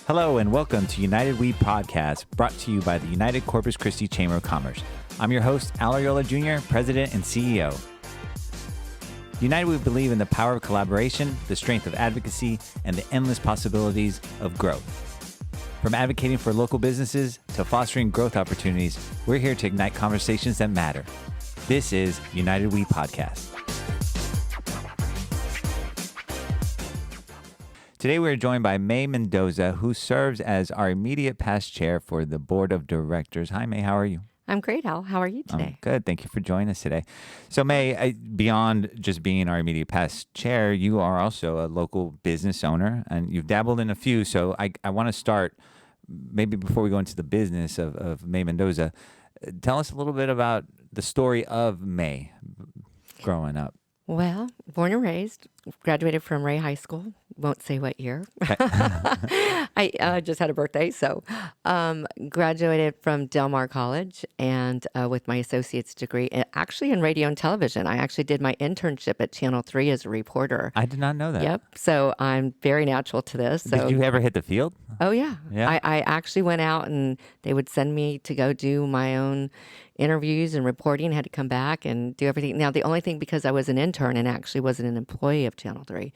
Hello and welcome to United We Podcast, brought to you by the United Corpus Christi Chamber of Commerce. I'm your host, Al Ariola Jr., President and CEO. United We believe in the power of collaboration, the strength of advocacy, and the endless possibilities of growth. From advocating for local businesses to fostering growth opportunities, we're here to ignite conversations that matter. This is United We Podcast. Today we are joined by May Mendoza, who serves as our immediate past chair for the board of directors. Hi, May. How are you? I'm great, Al. How are you today? I'm good. Thank you for joining us today. So, May, beyond just being our immediate past chair, you are also a local business owner, and you've dabbled in a few. So I want to start, maybe before we go into the business of May Mendoza, tell us a little bit about the story of May growing up. Well, born and raised, graduated from Ray High School. Won't say what year. I just had a birthday, so graduated from Del Mar College and with my associate's degree, actually in radio and television. I actually did my internship at Channel 3 as a reporter. I did not know that. Yep. So I'm very natural to this. So. Did you ever hit the field? Oh, yeah. Yeah. I actually went out and they would send me to go do my own interviews and reporting, had to come back and do everything. Now, the only thing, because I was an intern and actually wasn't an employee of Channel 3,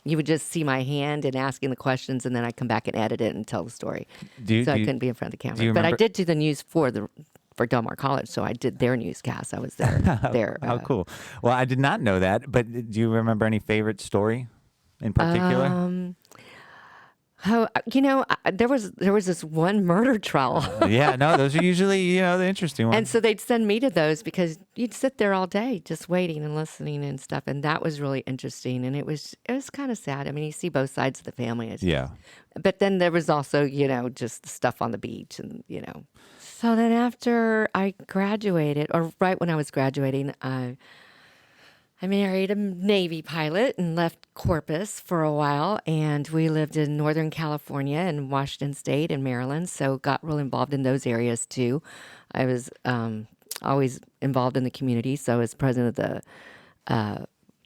you would just see my hand and asking the questions, and then I'd come back and edit it and tell the story. I couldn't be in front of the camera. But I did do the news for Del Mar College, so I did their newscast. I was there. How cool. Well, I did not know that, but do you remember any favorite story in particular? There was this one murder trial. Yeah, no, those are usually, the interesting ones. And so they'd send me to those because you'd sit there all day just waiting and listening and stuff. And that was really interesting. And it was kind of sad. I mean, you see both sides of the family. Yeah. But then there was also, just the stuff on the beach and, So then after I graduated, or right when I was graduating, I married a Navy pilot and left Corpus for a while, and we lived in Northern California and Washington State and Maryland, so got real involved in those areas too. I was always involved in the community, so as president of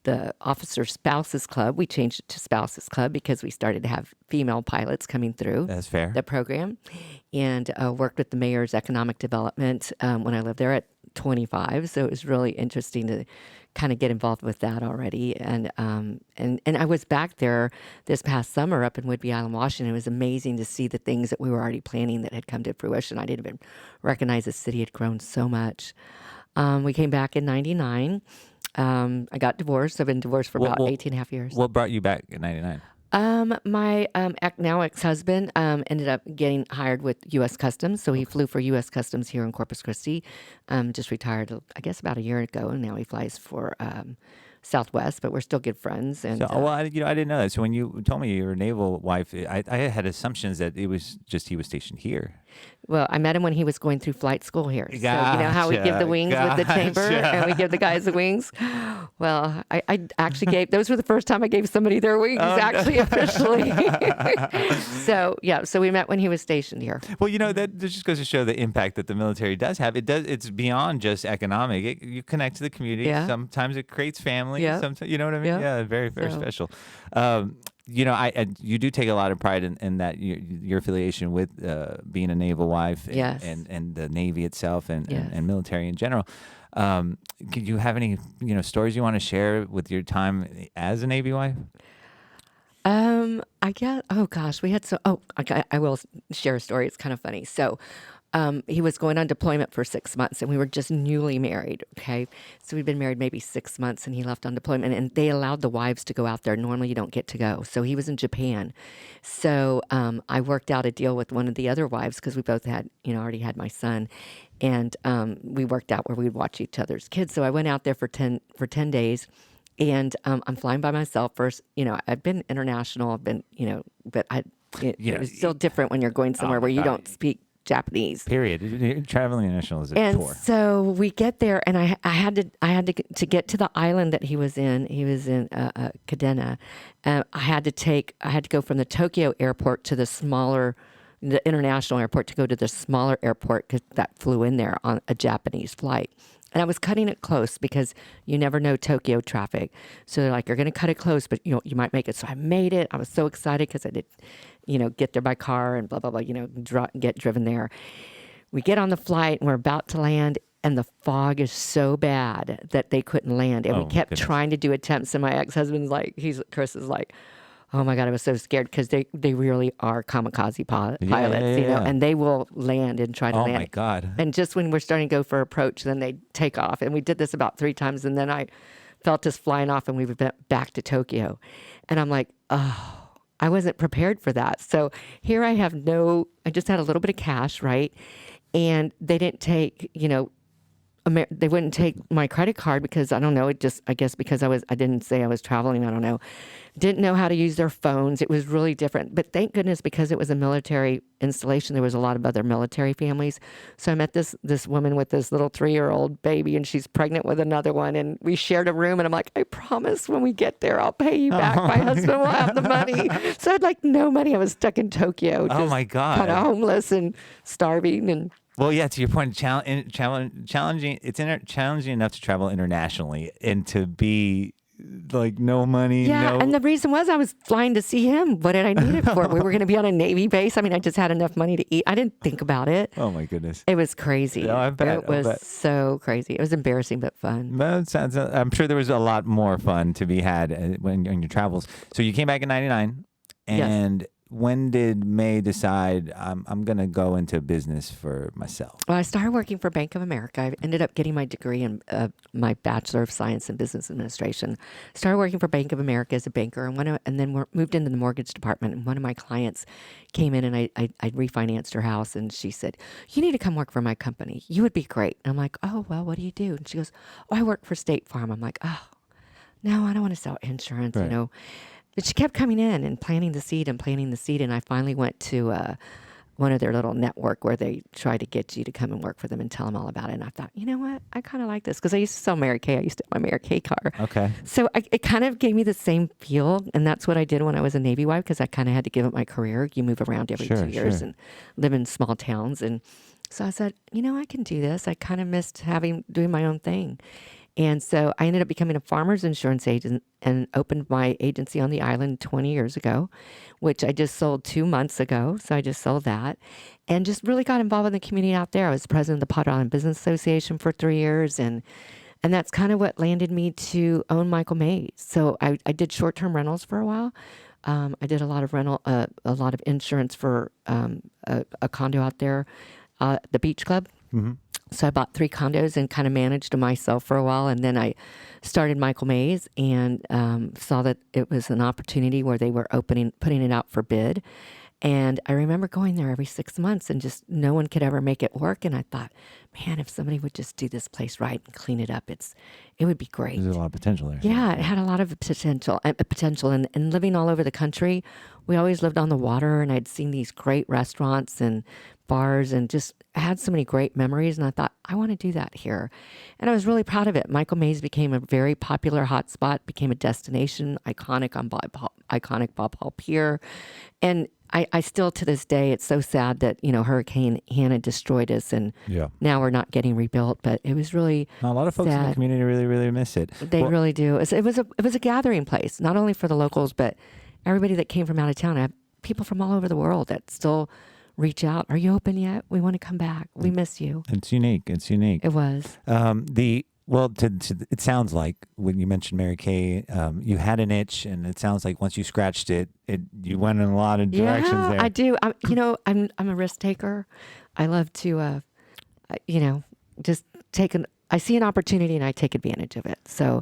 the Officer Spouses Club. We changed it to Spouses Club because we started to have female pilots coming through. That's fair. The program, and worked with the mayor's economic development when I lived there at 25, so it was really interesting to kind of get involved with that already. And I was back there this past summer up in Whidbey Island, Washington. It was amazing to see the things that we were already planning that had come to fruition. I didn't even recognize the city had grown so much. We came back in 99. I got divorced. I've been divorced for about 18 and a half years. What brought you back in 99? My now ex-husband ended up getting hired with U.S. Customs, so he flew for U.S. Customs here in Corpus Christi. Just retired, I guess, about a year ago, and now he flies for Southwest. But we're still good friends. And I didn't know that. So when you told me you were a naval wife, I had assumptions that it was just he was stationed here. Well, I met him when he was going through flight school here. Gotcha, So you know how we give the wings with the chamber, and we give the guys the wings. Well, I actually gave, those were the first time I gave somebody their wings, officially. So we met when he was stationed here. Well, that just goes to show the impact that the military does have. It's beyond just economic. You connect to the community. Yeah. Sometimes it creates family. Yeah. Sometimes, you know what I mean? Yeah, very, very special. You do take a lot of pride in that your affiliation with being a naval wife and the Navy itself and military in general. Could you have any stories you want to share with your time as a Navy wife? I guess. Oh gosh, we had I will share a story. It's kind of funny. So. He was going on deployment for 6 months, and we were just newly married, okay? So we'd been married maybe 6 months, and he left on deployment, and they allowed the wives to go out there. Normally, you don't get to go. So he was in Japan. So I worked out a deal with one of the other wives because we both had, already had my son, and we worked out where we'd watch each other's kids. So I went out there for 10 days, and I'm flying by myself first. I've been international. I've been, but it was still different when you're going somewhere where you don't speak Japanese. Period. Traveling international is a tour. And so we get there, and I had to get to the island that he was in. He was in Kadena. I had to go from the Tokyo airport to the international airport to go to the smaller airport because that flew in there on a Japanese flight. And I was cutting it close because you never know Tokyo traffic. So they're like, you're going to cut it close, but you might make it. So I made it. I was so excited because I did, get there by car and blah, blah, blah, get driven there. We get on the flight and we're about to land, and the fog is so bad that they couldn't land. And we kept trying to do attempts. And my ex-husband's like, Chris is like, oh my God, I was so scared because they really are kamikaze pilots, and they will land and try to land. Oh my God. And just when we're starting to go for approach, then they take off. And we did this about 3 times. And then I felt us flying off and we went back to Tokyo. And I'm like, oh, I wasn't prepared for that. So here I just had a little bit of cash, right? And they didn't take, they wouldn't take my credit card because I don't know. I guess because I didn't say I was traveling. I don't know. Didn't know how to use their phones. It was really different. But thank goodness, because it was a military installation, there was a lot of other military families. So I met this woman with this little 3-year-old baby, and she's pregnant with another one. And we shared a room, and I'm like, I promise when we get there, I'll pay you back. My husband will have the money. So I had no money. I was stuck in Tokyo. Oh my God. Kind of homeless and starving and. Well, yeah, to your point, challenging. It's challenging enough to travel internationally and to be no money. Yeah, and the reason was I was flying to see him. What did I need it for? We were going to be on a Navy base. I mean, I just had enough money to eat. I didn't think about it. Oh my goodness, it was crazy. Yeah, I bet. It was so crazy. It was embarrassing but fun. I'm sure there was a lot more fun to be had when on your travels. So you came back in '99, and. Yes. When did May decide I'm going to go into business for myself? Well, I started working for Bank of America. I ended up getting my degree in my Bachelor of Science in Business Administration. Started working for Bank of America as a banker, and then moved into the mortgage department. And one of my clients came in, and I refinanced her house, and she said, "You need to come work for my company. You would be great." And I'm like, "Oh, well, what do you do?" And she goes, "Oh, I work for State Farm." I'm like, "Oh, no, I don't want to sell insurance, right. But she kept coming in and planting the seed. And I finally went to one of their little network where they try to get you to come and work for them and tell them all about it. And I thought, you know what? I kind of like this because I used to sell Mary Kay. I used to have my Mary Kay car. Okay. So it kind of gave me the same feel. And that's what I did when I was a Navy wife because I kind of had to give up my career. You move around every 2 years and live in small towns. And so I said, I can do this. I kind of missed doing my own thing. And so I ended up becoming a farmer's insurance agent and opened my agency on the island 20 years ago, which I just sold 2 months ago. So I just sold that and just really got involved in the community out there. I was president of the Potter Island Business Association for 3 years. And that's kind of what landed me to own Michael Mays. So I did short-term rentals for a while. I did a lot of a lot of insurance for a condo out there, the Beach Club. Mm-hmm. So I bought 3 condos and kind of managed them myself for a while. And then I started Michael Mays and saw that it was an opportunity where they were putting it out for bid. And I remember going there every 6 months and just no one could ever make it work. And I thought, man, if somebody would just do this place right and clean it up, it would be great. There's a lot of potential there. Yeah, it had a lot of potential. And living all over the country, we always lived on the water, and I'd seen these great restaurants and bars and just had so many great memories. And I thought, I want to do that here. And I was really proud of it. Michael Mays became a very popular hotspot, became a destination, iconic Bob Hall Pier. And I still, to this day, it's so sad that, Hurricane Hannah destroyed us and now we're not getting rebuilt. But it was really a lot of folks in the community really, really miss it. They really do. It was a gathering place, not only for the locals, but everybody that came from out of town. I have people from all over the world that still reach out. Are you open yet? We want to come back. We miss you. It's unique. It was. It sounds like when you mentioned Mary Kay, you had an itch, and it sounds like once you scratched it, you went in a lot of directions there. I do. I'm a risk taker. I love to, just I see an opportunity and I take advantage of it. So,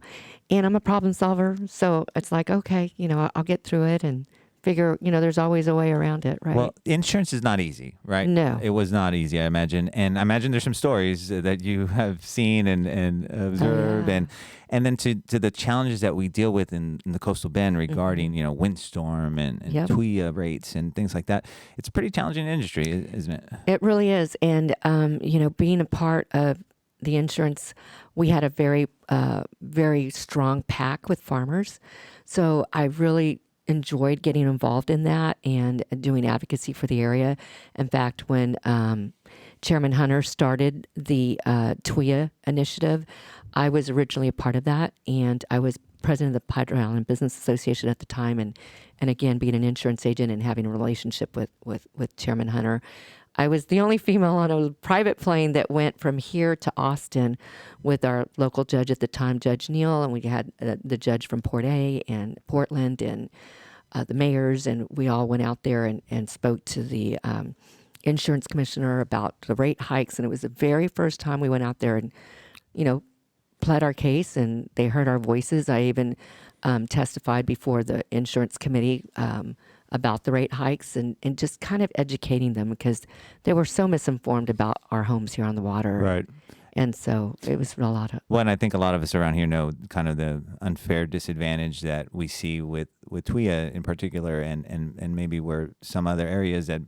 and I'm a problem solver. So it's like, okay, I'll get through it and figure, there's always a way around it, right? Well, insurance is not easy, right? No. It was not easy, I imagine. And I imagine there's some stories that you have seen and observed. And then to the challenges that we deal with in the coastal bend regarding, windstorm and TWIA rates and things like that. It's a pretty challenging industry, isn't it? It really is. And, being a part of the insurance, we had a very, very strong pack with farmers. So I really enjoyed getting involved in that and doing advocacy for the area. In fact, when Chairman Hunter started the TWIA initiative. I was originally a part of that, and I was president of the Padre Island Business Association at the time, and again, being an insurance agent and having a relationship with Chairman Hunter. I was the only female on a private plane that went from here to Austin with our local judge at the time, Judge Neal, and we had the judge from Port A and Portland and the mayors, and we all went out there and spoke to the insurance commissioner about the rate hikes. And it was the very first time we went out there and, pled our case, and they heard our voices. I even testified before the insurance committee about the rate hikes and just kind of educating them because they were so misinformed about our homes here on the water. Right. And so it was a lot of... Well, and I think a lot of us around here know kind of the unfair disadvantage that we see with TWIA in particular and maybe where some other areas that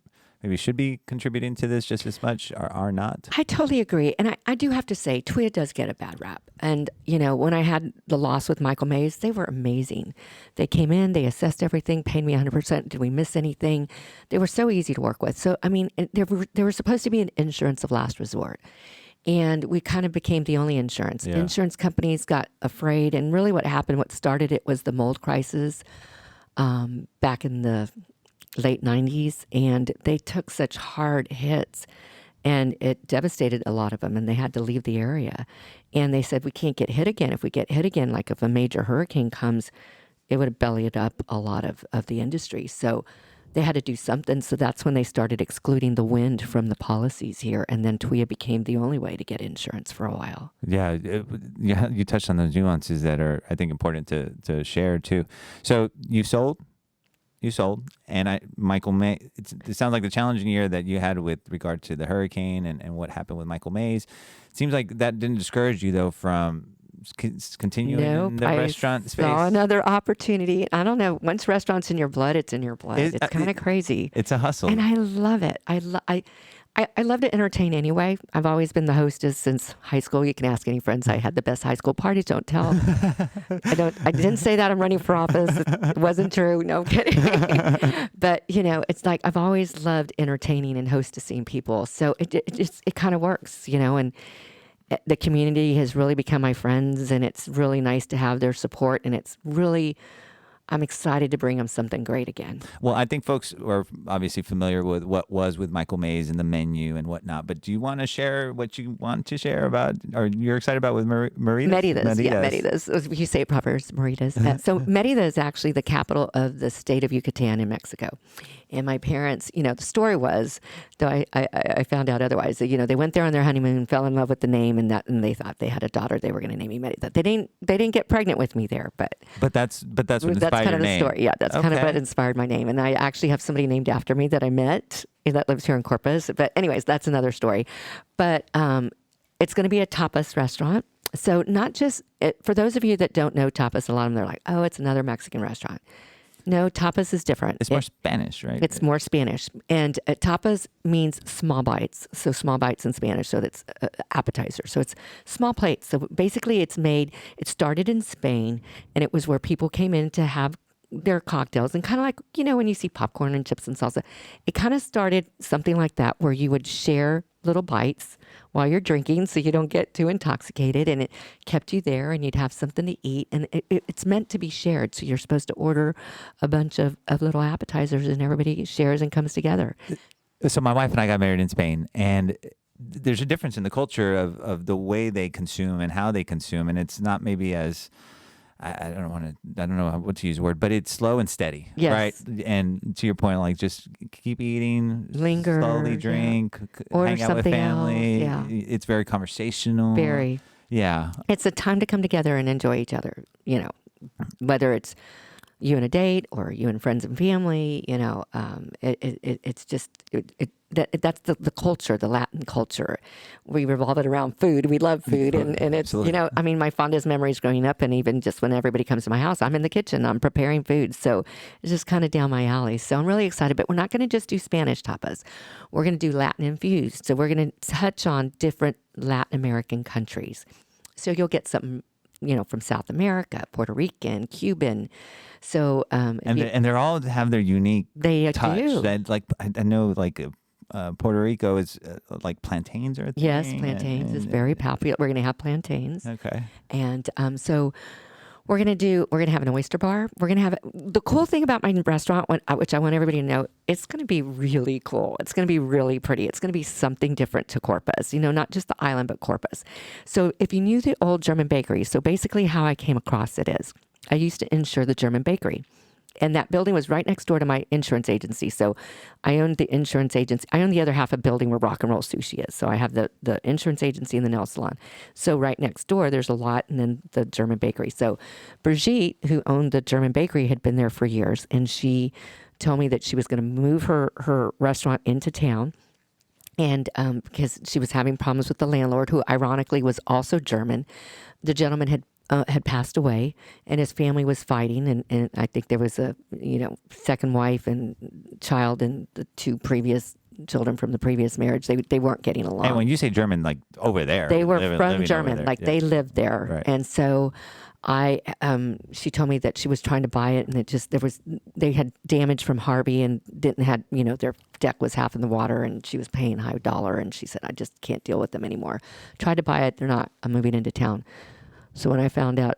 maybe should be contributing to this just as much are not. I totally agree. And I do have to say, TWIA does get a bad rap. And, when I had the loss with Michael Mays, they were amazing. They came in, they assessed everything, paid me 100%. Did we miss anything? They were so easy to work with. So, I mean, they were supposed to be an insurance of last resort. And we kind of became the only insurance. Yeah. Insurance companies got afraid. And really what happened, what started it was the mold crisis back in the late 90s, and they took such hard hits and it devastated a lot of them, and they had to leave the area. And they said, we can't get hit again. If we get hit again, like if a major hurricane comes, it would have bellied up a lot of the industry. So they had to do something. So that's when they started excluding the wind from the policies here. And then TWIA became the only way to get insurance for a while. Yeah, you touched on those nuances that are, I think, important to share too. So you sold, and Michael May. It sounds like the challenging year that you had with regard to the hurricane and what happened with Michael Mays. It seems like that didn't discourage you though from continuing in the restaurant space. Saw another opportunity. I don't know. Once restaurant's in your blood, it's in your blood. It's kind of crazy. It's a hustle, and I love it. I love to entertain anyway. I've always been the hostess since high school. You can ask any friends. I had the best high school parties. Don't tell. I didn't say that I'm running for office. It wasn't true. No, I'm kidding. But it's like I've always loved entertaining and hostessing people. So it kind of works, and the community has really become my friends, and it's really nice to have their support. And I'm excited to bring them something great again. Well, I think folks are obviously familiar with what was with Michael Mays and the menu and whatnot, but do you want to share what you want to share about, or you're excited about with Merida? Merida's. Yeah, Merida's. You say it proper, it's Merida's. So Merida is actually the capital of the state of Yucatan in Mexico. And my parents, the story was, though I found out otherwise, that, they went there on their honeymoon, fell in love with the name, and they thought they had a daughter. They were going to name me Merida. They didn't get pregnant with me there, but that's what inspired kind of your name. The story. Yeah, that's kind of what inspired my name. And I actually have somebody named after me that I met that lives here in Corpus. But anyways, that's another story. But it's going to be a tapas restaurant. So not just for those of you that don't know tapas, a lot of them they're like, oh, it's another Mexican restaurant. No, tapas is different. It's more Spanish, right? It's more Spanish. And tapas means small bites. So small bites in Spanish. So that's appetizer. So it's small plates. So basically it started in Spain, and it was where people came in to have their cocktails, and kind of like, when you see popcorn and chips and salsa, it kind of started something like that where you would share little bites while you're drinking so you don't get too intoxicated, and it kept you there, and you'd have something to eat, and it's meant to be shared. So you're supposed to order a bunch of little appetizers, and everybody shares and comes together. So my wife and I got married in Spain, and there's a difference in the culture of the way they consume and how they consume, and it's not maybe as I don't know what to use the word, but it's slow and steady, yes. Right? And to your point, like just keep eating, linger, slowly drink, order hang out with family. Else. Yeah. It's very conversational. Very. Yeah. It's a time to come together and enjoy each other, whether it's you and a date or you and friends and family, it's just, that's the culture, the Latin culture. We revolve it around food. We love food. And it's, Absolutely. My fondest memories growing up, and even just when everybody comes to my house, I'm in the kitchen, I'm preparing food. So it's just kind of down my alley. So I'm really excited, but we're not going to just do Spanish tapas. We're going to do Latin infused. So we're going to touch on different Latin American countries. So you'll get something, from South America, Puerto Rican, Cuban. So, and they're all have their unique touch. Do. That, like, I know, like Puerto Rico is like plantains are a thing. Yes, plantains is very popular. We're going to have plantains. Okay. And so we're going to have an oyster bar. We're going to have the cool thing about my restaurant, which I want everybody to know, it's going to be really cool. It's going to be really pretty. It's going to be something different to Corpus, not just the island, but Corpus. So if you knew the old German bakery, so basically how I came across it is I used to insure the German bakery. And that building was right next door to my insurance agency. So I owned the insurance agency. I own the other half of the building where Rock and Roll Sushi is. So I have the insurance agency and the nail salon. So right next door, there's a lot, and then the German bakery. So Brigitte, who owned the German bakery, had been there for years. And she told me that she was going to move her restaurant into town. And because she was having problems with the landlord, who ironically was also German. The gentleman had passed away, and his family was fighting, and I think there was a second wife and child, and the two previous children from the previous marriage, they weren't getting along. And when you say German, like over there, they were from German, like they lived there, right. And so she told me that she was trying to buy it, and they had damage from Harvey and didn't had their deck was half in the water, and she was paying high dollar, and she said, I just can't deal with them anymore. Tried to buy it, they're not. I'm moving into town. So when I found out,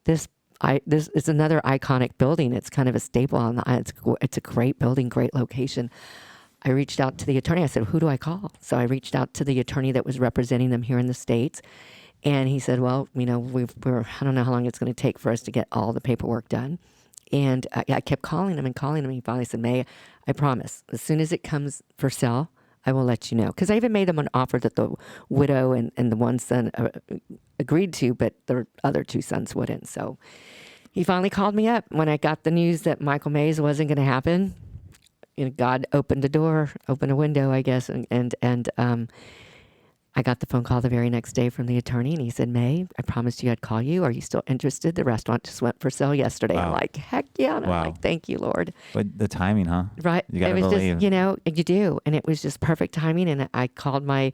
this is another iconic building. It's kind of a staple on the island. It's a great building, great location. I reached out to the attorney. I said, who do I call? So I reached out to the attorney that was representing them here in the States. And he said, well, I don't know how long it's going to take for us to get all the paperwork done. And I kept calling him and calling him. He finally said, May, I promise, as soon as it comes for sale, I will let you know. Because I even made them an offer that the widow and the one son agreed to, but the other two sons wouldn't. So he finally called me up when I got the news that Michael Mays wasn't going to happen. God opened a window, I guess, and I got the phone call the very next day from the attorney, and he said, May, I promised you I'd call you. Are you still interested? The restaurant just went for sale yesterday. Wow. I'm like, heck yeah. And I'm like, thank you, Lord. But the timing, huh? Right. You gotta it was believe. just, you do. And it was just perfect timing. And I called my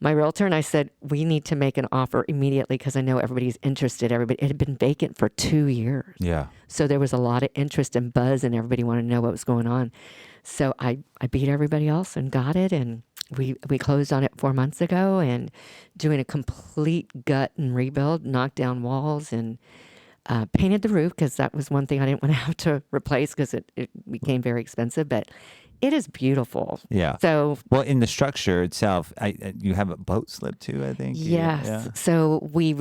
realtor and I said, we need to make an offer immediately because I know everybody's interested. It had been vacant for 2 years. Yeah. So there was a lot of interest and buzz, and everybody wanted to know what was going on. So I beat everybody else and got it. And we closed on it 4 months ago, and doing a complete gut and rebuild, knocked down walls, and painted the roof because that was one thing I didn't want to have to replace because it became very expensive. But it is beautiful. Yeah. So, well, in the structure itself, you have a boat slip too, I think. Yes. Yeah. So we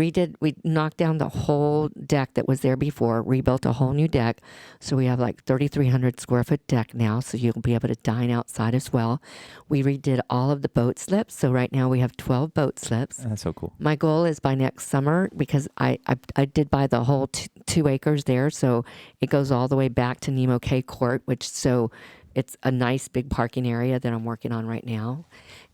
knocked down the whole deck that was there before, rebuilt a whole new deck. So we have like 3,300 square foot deck now. So you'll be able to dine outside as well. We redid all of the boat slips. So right now we have 12 boat slips. That's so cool. My goal is by next summer, because I did buy the whole 2 acres there. So it goes all the way back to Nemo K Court, it's a nice big parking area that I'm working on right now.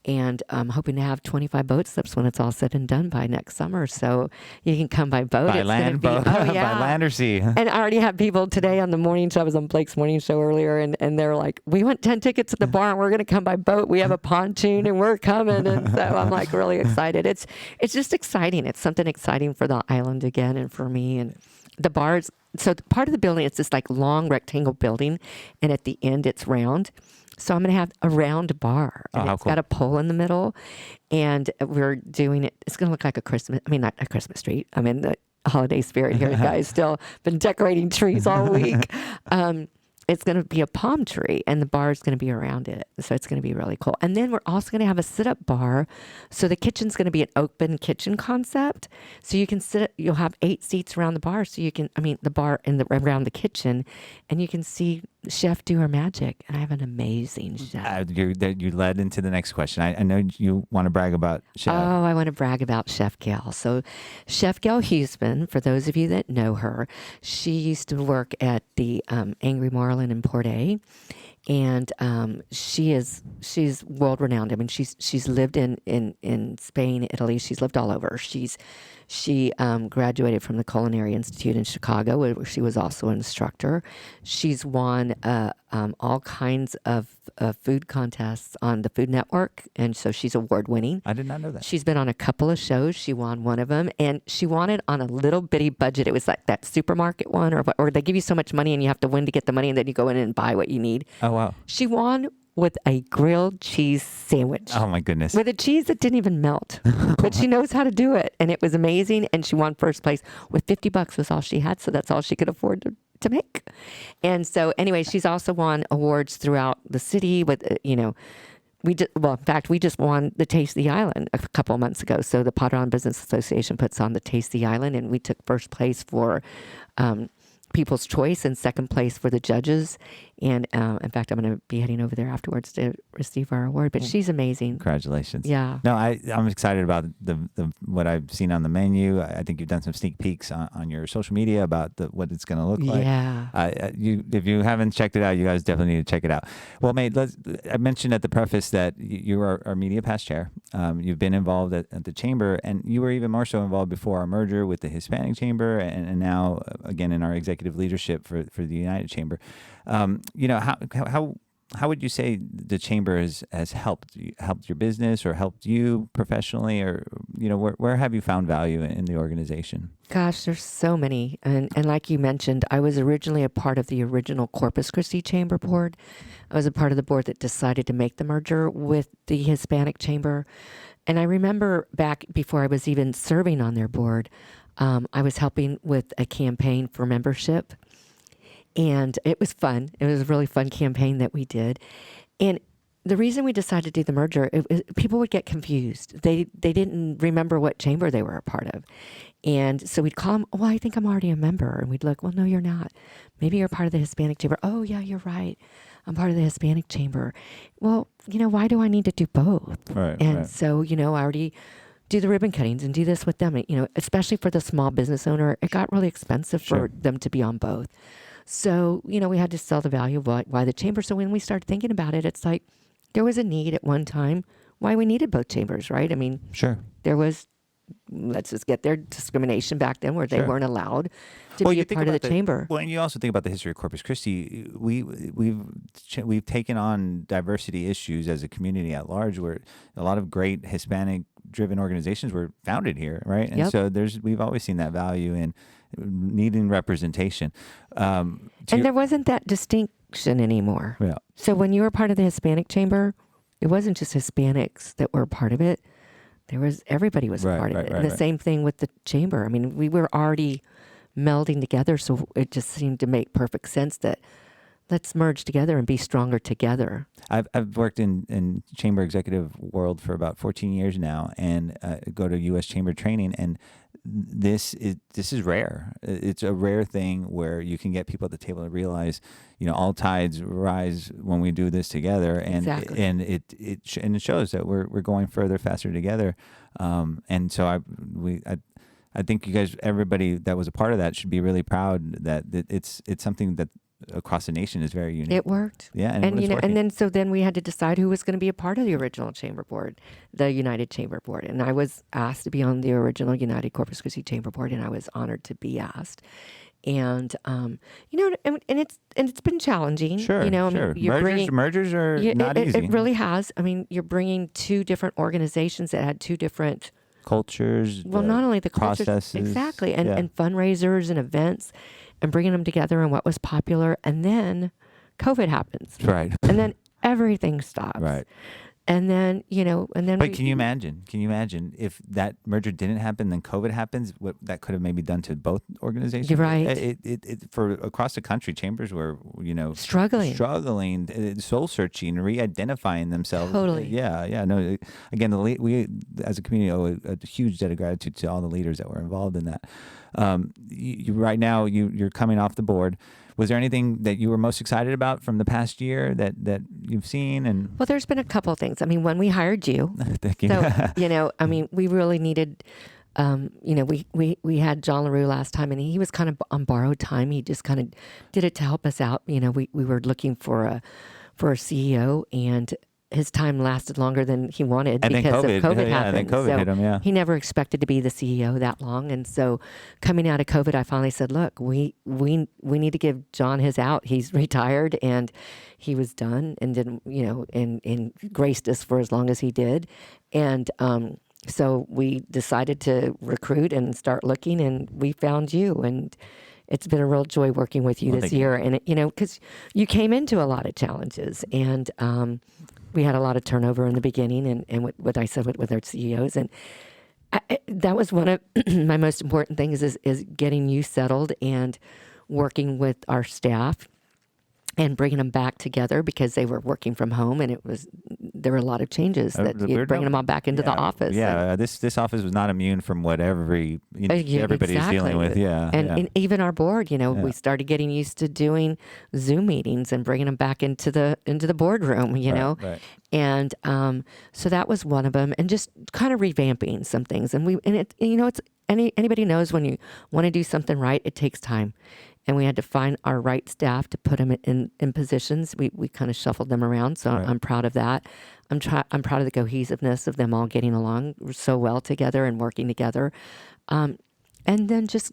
And I'm hoping to have 25 boat slips when it's all said and done by next summer. So you can come by boat. By land, boat. Oh, yeah. By land or sea. And I already have people today on the morning show. I was on Blake's morning show earlier, and they're like, we want 10 tickets at the bar, and we're going to come by boat. We have a pontoon, and we're coming. And so I'm like really excited. It's just exciting. It's something exciting for the island again and for me. And the bars, so part of the building, it's this like long rectangle building, and at the end it's round. So I'm going to have a round bar, and it's got a pole in the middle, and we're doing it. It's going to look like not a Christmas tree. I'm in the holiday spirit here, guys. Still been decorating trees all week. It's going to be a palm tree, and the bar is going to be around it. So it's going to be really cool. And then we're also going to have a sit-up bar. So the kitchen's going to be an open kitchen concept. So you can you'll have 8 seats around the bar. So the bar around the kitchen, and you can see the chef do her magic. And I have an amazing chef. You led into the next question. I know you want to brag about Chef. Oh, I want to brag about Chef Gail. So Chef Gail Huseman, for those of you that know her, she used to work at the Angry Marlin in Port A. And she's world renowned. I mean, she's lived in Spain, Italy. She's lived all over. She graduated from the Culinary Institute in Chicago, where she was also an instructor. She's won all kinds of food contests on the Food Network, and so she's award winning. I did not know that. She's been on a couple of shows. She won one of them, and she won it on a little bitty budget. It was like that supermarket one, or they give you so much money and you have to win to get the money, and then you go in and buy what you need. Oh wow! She won with a grilled cheese sandwich. Oh my goodness. With a cheese that didn't even melt. But she knows how to do it. And it was amazing. And she won first place with $50 was all she had. So that's all she could afford to make. And so anyway, she's also won awards throughout the city with, in fact, we just won the Taste the Island a couple of months ago. So the Potter Island Business Association puts on the Taste the Island, and we took first place for People's Choice and second place for the judges. And in fact, I'm going to be heading over there afterwards to receive our award. But she's amazing. Congratulations. Yeah. No, I'm excited about the what I've seen on the menu. I think you've done some sneak peeks on your social media about what it's going to look like. Yeah. If you haven't checked it out, you guys definitely need to check it out. Well, May, I mentioned at the preface that you are our media past chair. You've been involved at the chamber, and you were even more so involved before our merger with the Hispanic Chamber, and now again in our executive leadership for the United Chamber. How would you say the chamber has helped your business or helped you professionally, or where have you found value in the organization? Gosh, there's so many. And like you mentioned, I was originally a part of the original Corpus Christi Chamber Board. I was a part of the board that decided to make the merger with the Hispanic Chamber. And I remember back before I was even serving on their board, I was helping with a campaign for membership. And it was fun. It was a really fun campaign that we did. And the reason we decided to do the merger, people would get confused. They didn't remember what chamber they were a part of. And so we'd call them, I think I'm already a member. And we'd look, well, no, you're not. Maybe you're part of the Hispanic Chamber. Oh, yeah, you're right. I'm part of the Hispanic Chamber. Well, why do I need to do both? Right. And so, I already do the ribbon cuttings and do this with them. Especially for the small business owner, it got really expensive for them to be on both. So, we had to sell the value of why the chamber. So when we started thinking about it, it's like there was a need at one time why we needed both chambers, right? I mean, sure. There was, let's just get their discrimination back then where they weren't allowed to be a part of the chamber. Well, and you also think about the history of Corpus Christi. We've taken on diversity issues as a community at large, where a lot of great Hispanic-driven organizations were founded here, right? And so we've always seen that value in needing representation. And there wasn't that distinction anymore. Yeah. So when you were part of the Hispanic Chamber, it wasn't just Hispanics that were part of it. Everybody was a part of it. And the same thing with the chamber. I mean, we were already melding together, so it just seemed to make perfect sense that let's merge together and be stronger together. I've worked in chamber executive world for about 14 years now, and go to U.S. chamber training, and this is rare. It's a rare thing where you can get people at the table to realize, all tides rise when we do this together, and it shows that we're going further, faster together. And so I think you guys, everybody that was a part of that, should be really proud that it's something that across the nation is very unique. It worked. Yeah. And then we had to decide who was going to be a part of the original chamber board, the United Chamber Board. And I was asked to be on the original United Corpus Christi Chamber Board, and I was honored to be asked. And and it's been challenging. Sure. Sure. Mergers are not easy. It really has. I mean, you're bringing two different organizations that had two different cultures. Well, not only the cultures, processes, exactly, and fundraisers and events, and bringing them together and what was popular. And then COVID happens. Right. And then everything stops. Right. And then, But can you imagine if that merger didn't happen, then COVID happens, what that could have maybe done to both organizations? You're right. It for across the country, chambers were, struggling, soul searching, re-identifying themselves. Totally. Yeah. No, again, we as a community owe a huge debt of gratitude to all the leaders that were involved in that. Right now, you're coming off the board. Was there anything that you were most excited about from the past year that you've seen? And well, there's been a couple of things. I mean, when we hired you, thank you. So we really needed. We had John LaRue last time, and he was kind of on borrowed time. He just kind of did it to help us out. We were looking for a CEO, and his time lasted longer than he wanted because of COVID happened. And then COVID hit him, yeah. He never expected to be the CEO that long. And so coming out of COVID, I finally said, look, we need to give John his out. He's retired, and he was done and didn't, and graced us for as long as he did. And so we decided to recruit and start looking, and we found you. And it's been a real joy working with you this year. And, because you came into a lot of challenges, and we had a lot of turnover in the beginning, and what I said with our CEOs. And that was one of my most important things is getting you settled and working with our staff and bringing them back together, because they were working from home, and there were a lot of changes that bringing them all back into the office. Yeah, this office was not immune from what everybody's dealing with. Yeah, and even our board, we started getting used to doing Zoom meetings and bringing them back into the boardroom. Right. And so that was one of them, and just kind of revamping some things. And it's anybody knows when you want to do something right, it takes time. And we had to find our right staff to put them in positions. We kind of shuffled them around, so I'm proud of that. I'm proud of the cohesiveness of them all getting along so well together and working together, and then just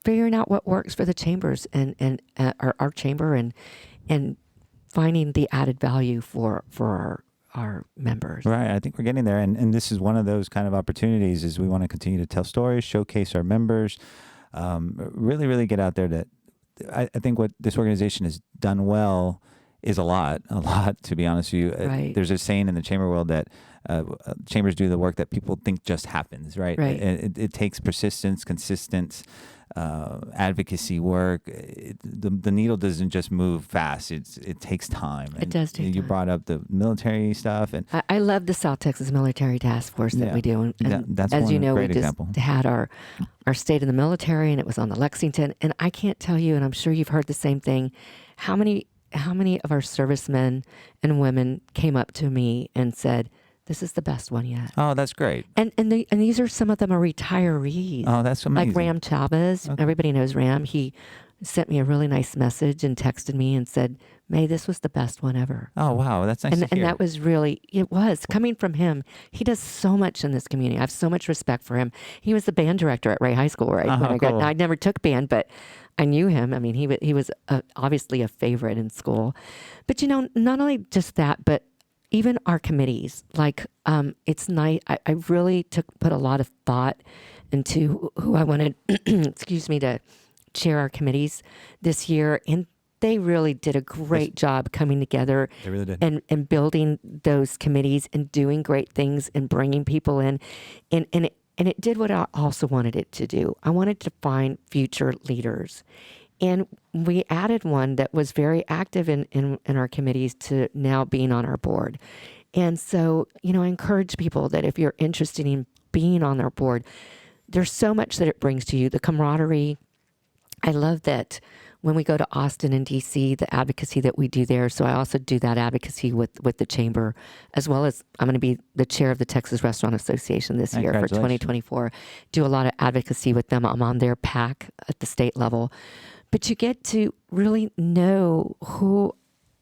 figuring out what works for the chambers and our chamber, and finding the added value for our members. Right. I think we're getting there, and this is one of those kind of opportunities. Is we want to continue to tell stories, showcase our members, really, really get out there. That I think what this organization has done well is a lot, to be honest with you. Right. There's a saying in the chamber world that chambers do the work that people think just happens, right? Right. It takes persistence, consistent advocacy work. The needle doesn't just move fast. It takes time. It does take time. You brought up the military stuff. And I love the South Texas Military Task Force that we do. And that's as one you know, great we just example. had our state in the military, and it was on the Lexington. And I can't tell you, and I'm sure you've heard the same thing, how many of our servicemen and women came up to me and said, "This is the best one yet." Oh, that's great. And these are, some of them are retirees. Oh, that's amazing. Like Ram Chavez. Okay. Everybody knows Ram. He sent me a really nice message and texted me and said, "May, this was the best one ever." Oh, wow. That's nice to hear. And that was really, it was coming from him. He does so much in this community. I have so much respect for him. He was the band director at Ray High School, right? Cool. I never took band, but I knew him. I mean, he was obviously a favorite in school. But, not only just that, but even our committees, like it's nice. I really put a lot of thought into who I wanted, to chair our committees this year. And they really did a great job coming together. They really did. And building those committees and doing great things and bringing people in. And it did what I also wanted it to do. I wanted to find future leaders. And we added one that was very active in our committees to now being on our board. And so, I encourage people that if you're interested in being on our board, there's so much that it brings to you. The camaraderie. I love that when we go to Austin and DC, the advocacy that we do there. So I also do that advocacy with the chamber, as well as I'm going to be the chair of the Texas Restaurant Association this year for 2024. Do a lot of advocacy with them. I'm on their PAC at the state level. But you get to really know who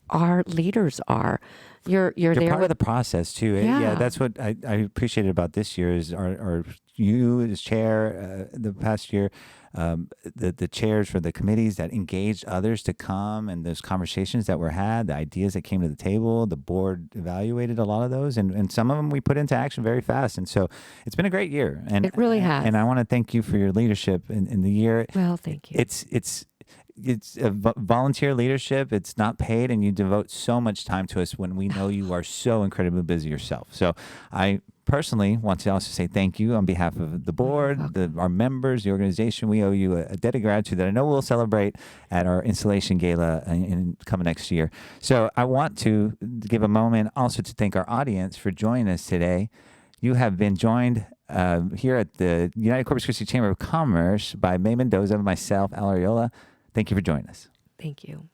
our leaders are. You're there part of the process too. Yeah. That's what I appreciated about this year is our you as chair the past year, the chairs for the committees that engaged others to come, and those conversations that were had, the ideas that came to the table, the board evaluated a lot of those, and some of them we put into action very fast. And so it's been a great year. And it really has. And I want to thank you for your leadership in the year. Well, thank you. It's a volunteer leadership. It's not paid, and you devote so much time to us when we know you are so incredibly busy yourself. So I personally want to also say thank you on behalf of the board, our members, the organization. We owe you a debt of gratitude that I know we'll celebrate at our installation gala in coming next year. So I want to give a moment also to thank our audience for joining us today. You have been joined here at the United Corpus Christi Chamber of Commerce by May Mendoza, myself, Al Ariola. Thank you for joining us. Thank you.